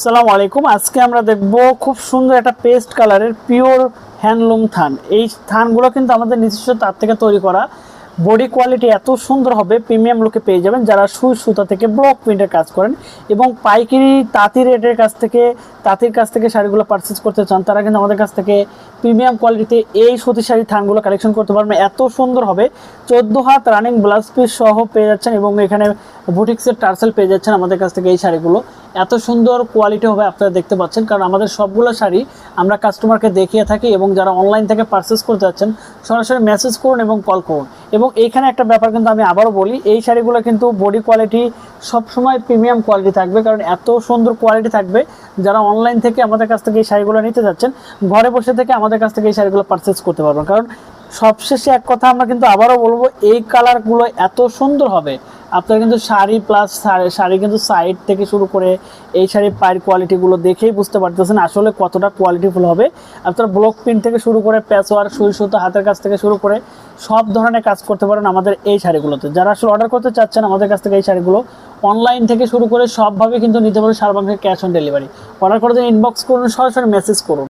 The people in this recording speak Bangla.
আসসালামু আলাইকুম। আজকে আমরা দেখব খুব সুন্দর একটা পেস্ট কালারের পিওর হ্যান্ডলুম থান। এই থানগুলো কিন্তু আমাদের নিজস্ব তার থেকে তৈরি করা। বডি কোয়ালিটি এত সুন্দর হবে, প্রিমিয়াম লুকে পেয়ে যাবেন যারা সুই সুতা থেকে ব্লক প্রিন্টের কাজ করেন এবং পাইকারি তাঁতির কাছ থেকে শাড়িগুলো পারচেস করতে চান, তারা কিন্তু আমাদের কাছ থেকে প্রিমিয়াম কোয়ালিটিতে এই সুতি শাড়ি থানগুলো কালেকশন করতে পারবেন। এত সুন্দর হবে, 14 হাত রানিং ব্লাউজ পিস সহ পেয়ে যাচ্ছেন এবং এখানে বুটিক্সের টার্সেল পেয়ে যাচ্ছেন আমাদের কাছ থেকে। এই শাড়িগুলো এত সুন্দর কোয়ালিটি হবে আপনারা দেখতে পাচ্ছেন, কারণ আমাদের সবগুলো শাড়ি আমরা কাস্টমারকে দেখিয়ে থাকি এবং যারা অনলাইন থেকে পারচেস করতে যাচ্ছেন সরাসরি মেসেজ করুন এবং কল করুন। এবং এইখানে একটা ব্যাপার কিন্তু আমি আবারও বলি, এই শাড়িগুলো কিন্তু বডি কোয়ালিটি সবসময় প্রিমিয়াম কোয়ালিটি থাকবে, কারণ এত সুন্দর কোয়ালিটি থাকবে। যারা অনলাইন থেকে আমাদের কাছ থেকে এই শাড়িগুলো নিতে যাচ্ছেন ঘরে বসে থেকে আমাদের কাছ থেকে এই শাড়িগুলো পারচেস করতে পারবেন। কারণ সবশেষে এক কথা আমরা কিন্তু আবারও বলবো, এই কালারগুলো এত সুন্দর হবে আপনারা কিন্তু শাড়ি প্লাস শাড়ি কিন্তু সাইড থেকে শুরু করে এই শাড়ির পায়ের কোয়ালিটিগুলো দেখেই বুঝতে পারতেছেন আসলে কতটা কোয়ালিটিফুল হবে। আপনারা ব্লক প্রিন্ট থেকে শুরু করে প্যাচওয়ার্ক, সুই সুতো, হাতের কাজ থেকে শুরু করে সব ধরনের কাজ করতে পারেন আমাদের এই শাড়িগুলোতে। যারা আসলে অর্ডার করতে চাচ্ছেন আমাদের কাছ থেকে এই শাড়িগুলো অনলাইন থেকে শুরু করে সবভাবে কিন্তু নিতে পারেন, সারা বাংলাদেশে ক্যাশ অন ডেলিভারি। অর্ডার করতে ইনবক্স করুন, সরাসরি মেসেজ করুন।